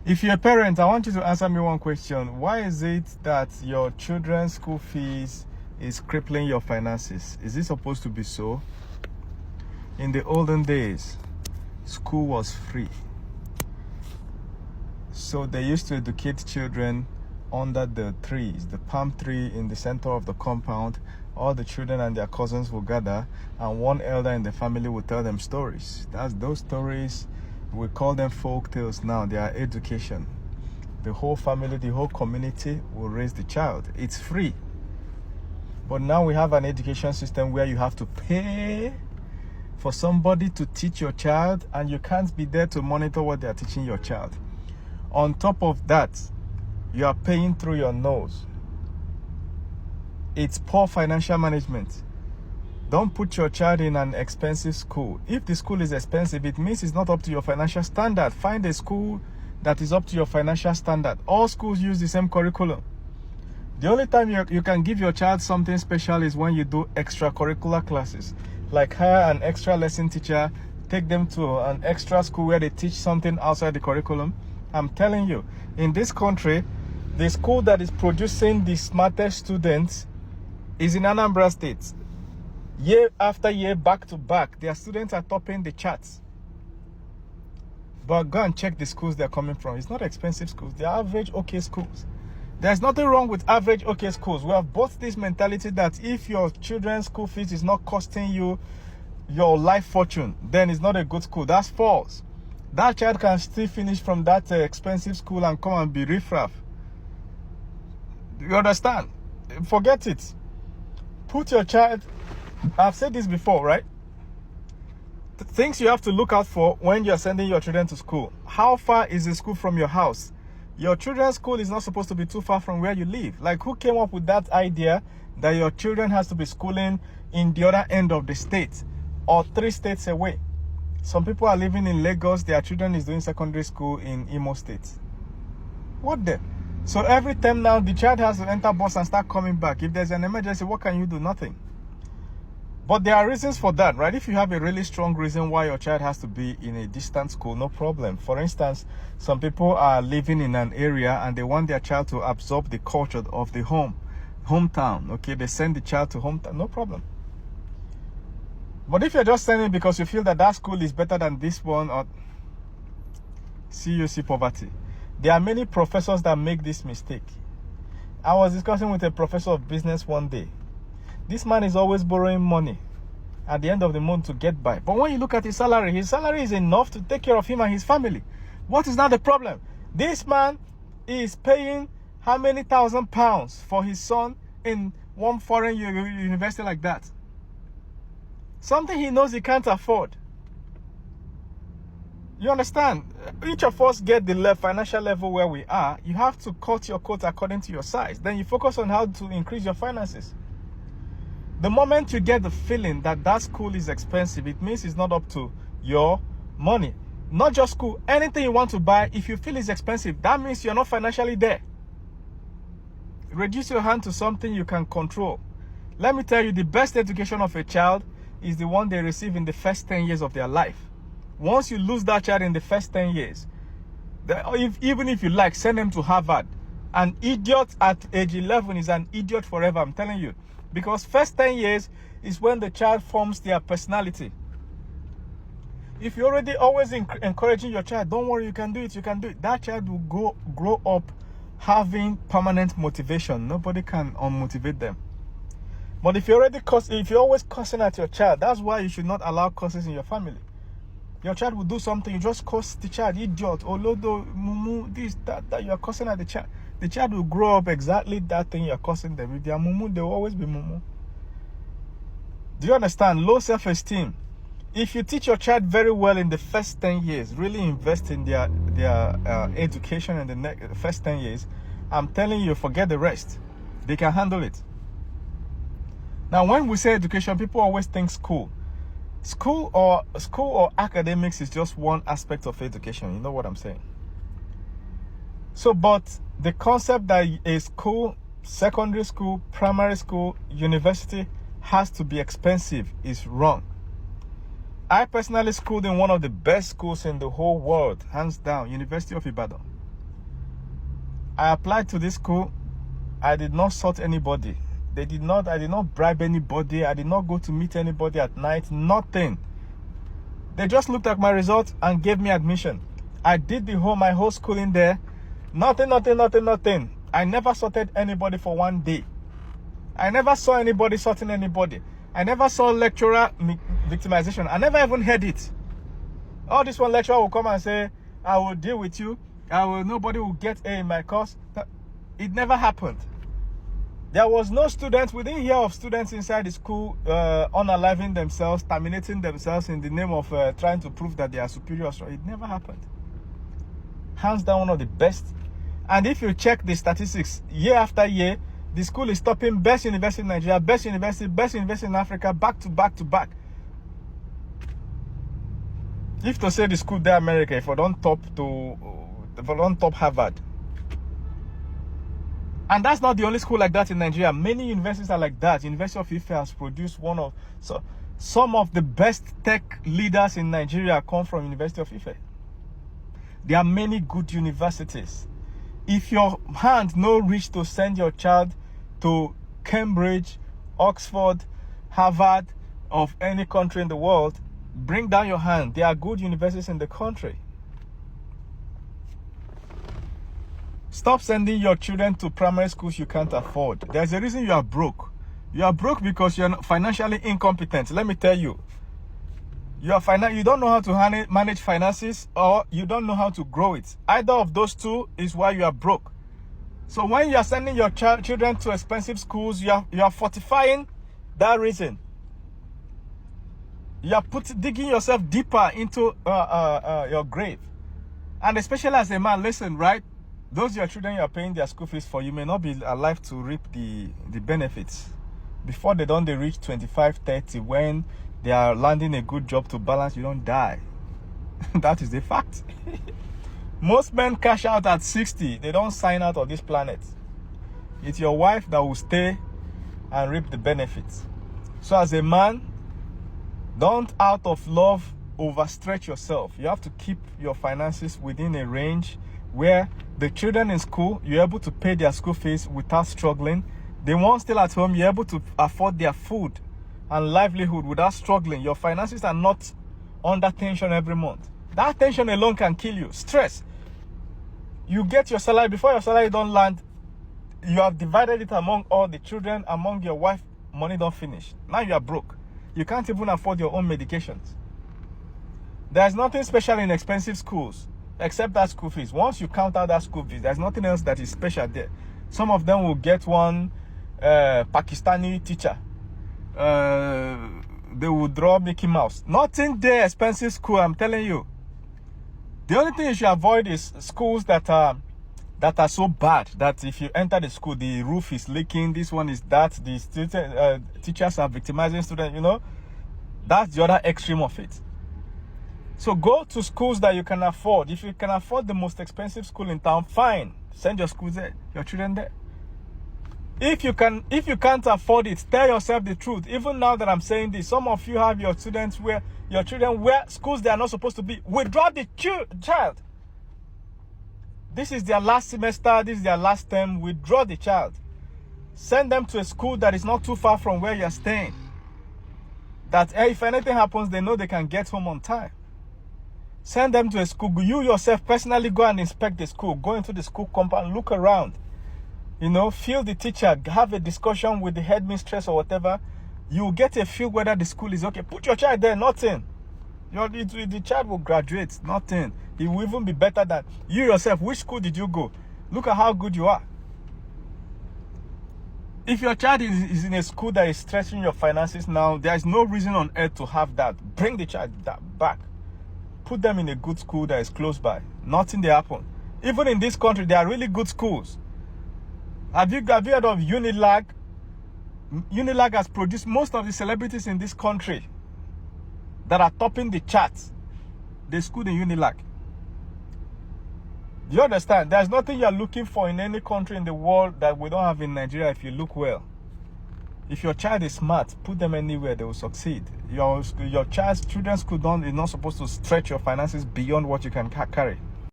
If you're a parent, I want you to answer me one question. Why is it that your children's school fees is crippling your finances? Is it supposed to be so? In the olden days, school was free. So they used to educate children under the trees, the palm tree in the center of the compound. All the children and their cousins will gather, and one elder in the family will tell them stories. Those stories, we call them folk tales now. They are education. The whole family, the whole community will raise the child. It's free. But now we have an education system where you have to pay for somebody to teach your child, and you can't be there to monitor what they are teaching your child. On top of that, you are paying through your nose. It's poor financial management. Don't put your child in an expensive school. If the school is expensive, it means it's not up to your financial standard. Find a school that is up to your financial standard. All schools use the same curriculum. The only time you can give your child something special is when you do extracurricular classes. Like hire an extra lesson teacher, take them to an extra school where they teach something outside the curriculum. I'm telling you, in this country, the school that is producing the smartest students is in Anambra State. Year after year, back to back, their students are topping the charts. But go and check the schools they're coming from. It's not expensive schools. They're average, okay schools. There's nothing wrong with average, okay schools. We have both this mentality that if your children's school fees is not costing you your life fortune, then it's not a good school. That's false. That child can still finish from that expensive school and come and be riffraff. You understand? Forget it. Put your child... I've said this before, right? The things you have to look out for when you're sending your children to school. How far is the school from your house? Your children's school is not supposed to be too far from where you live. Like, who came up with that idea that your children has to be schooling in the other end of the state or 3 states away? Some people are living in Lagos. Their children is doing secondary school in Imo State. What then? So every time now, the child has to enter bus and start coming back. If there's an emergency, what can you do? Nothing. But there are reasons for that, right? If you have a really strong reason why your child has to be in a distant school, no problem. For instance, some people are living in an area and they want their child to absorb the culture of the hometown. Okay, they send the child to hometown, no problem. But if you're just sending because you feel that that school is better than this one, or see poverty. There are many professors that make this mistake. I was discussing with a professor of business one day. This man is always borrowing money at the end of the month to get by. But when you look at his salary is enough to take care of him and his family. What is now the problem? This man is paying how many £1,000 for his son in one foreign university like that? Something he knows he can't afford. You understand? Each of us get the financial level where we are. You have to cut your coat according to your size. Then you focus on how to increase your finances. The moment you get the feeling that that school is expensive, it means it's not up to your money. Not just school, anything you want to buy, if you feel it's expensive, that means you're not financially there. Reduce your hand to something you can control. Let me tell you, the best education of a child is the one they receive in the first 10 years of their life. Once you lose that child in the first 10 years, even if you like, send them to Harvard. An idiot at age 11 is an idiot forever, I'm telling you. Because first 10 years is when the child forms their personality. If you're already always encouraging your child, don't worry, you can do it, that child will grow up having permanent motivation. Nobody can unmotivate them. But if you're always cursing at your child, that's why you should not allow curses in your family. Your child will do something, you just curse the child, idiot, olodo, mumu, this, that, you are cursing at the child. The child will grow up exactly that thing you're causing them. If they are mumu, they will always be mumu. Do you understand? Low self-esteem. If you teach your child very well in the first 10 years, really invest in their education in the first 10 years, I'm telling you, forget the rest. They can handle it. Now, when we say education, people always think school. School or academics is just one aspect of education. You know what I'm saying? So, but the concept that a school, secondary school, primary school, university has to be expensive is wrong. I personally schooled in one of the best schools in the whole world, hands down, University of Ibadan. I applied to this school. I did not sort anybody. I did not bribe anybody. I did not go to meet anybody at night. Nothing. They just looked at my results and gave me admission. I did my whole schooling there. Nothing. I never sorted anybody for one day. I never saw anybody sorting anybody. I never saw lecturer victimization. I never even heard it. All this one lecturer will come and say, I will deal with you. Nobody will get A in my course. It never happened. There was no students. We didn't hear of students inside the school unaliving themselves, terminating themselves in the name of trying to prove that they are superior. It never happened. Hands down, one of the best. And if you check the statistics, year after year, the school is topping best university in Nigeria, best university in Africa, back to back. If to say the school there, America, if I don't top Harvard. And that's not the only school like that in Nigeria. Many universities are like that. University of Ife has produced some of the best tech leaders in Nigeria come from University of Ife. There are many good universities. If your hand no reach to send your child to Cambridge, Oxford, Harvard, of any country in the world, bring down your hand. There are good universities in the country. Stop sending your children to primary schools you can't afford. There's a reason you are broke. You are broke because you're financially incompetent. Let me tell you. You don't know how to manage finances, or you don't know how to grow it. Either of those two is why you are broke. So when you are sending your children to expensive schools, you are fortifying that reason. You are digging yourself deeper into your grave. And especially as a man, listen, right? Those your children you are paying their school fees for, you may not be alive to reap the benefits. Before they reach 25, 30, when they are landing a good job to balance, you don't die. That is the fact. Most men cash out at 60. They don't sign out of this planet. It's your wife that will stay and reap the benefits. So as a man, don't out of love overstretch yourself. You have to keep your finances within a range where the children in school, you're able to pay their school fees without struggling. The ones still at home, you're able to afford their food and livelihood without struggling. Your finances are not under tension every month. That tension alone can kill you. Stress. You get your salary. Before your salary don't land, you have divided it among all the children, among your wife. Money don't finish. Now you are broke. You can't even afford your own medications. There's nothing special in expensive schools except that school fees. Once you count out that school fees, there's nothing else that is special there. Some of them will get one Pakistani teacher. They will draw Mickey Mouse. Nothing there expensive school, I'm telling you. The only thing you should avoid is schools that are so bad that if you enter the school, the roof is leaking, this one is that, the teachers are victimizing students, you know. That's the other extreme of it. So go to schools that you can afford. If you can afford the most expensive school in town, fine. Send your schools there, your children there. If you can't afford it, tell yourself the truth. Even now that I'm saying this, some of you have your children where schools they are not supposed to be. Withdraw the child. This is their last semester, this is their last term. Withdraw the child. Send them to a school that is not too far from where you're staying. That if anything happens, they know they can get home on time. Send them to a school. You yourself personally go and inspect the school. Go into the school compound, look around. You know, feel the teacher, have a discussion with the headmistress or whatever. You get a feel whether the school is okay. Put your child there, nothing. The child will graduate, nothing. He will even be better than you yourself. Which school did you go? Look at how good you are. If your child is in a school that is stretching your finances now, there is no reason on earth to have that. Bring the child back. Put them in a good school that is close by. Nothing they happen. Even in this country, there are really good schools. Have you heard of Unilag? Unilag has produced most of the celebrities in this country that are topping the charts. They schooled in Unilag. Do you understand? There's nothing you're looking for in any country in the world that we don't have in Nigeria if you look well. If your child is smart, put them anywhere, they will succeed. Your child's children's school is not supposed to stretch your finances beyond what you can carry.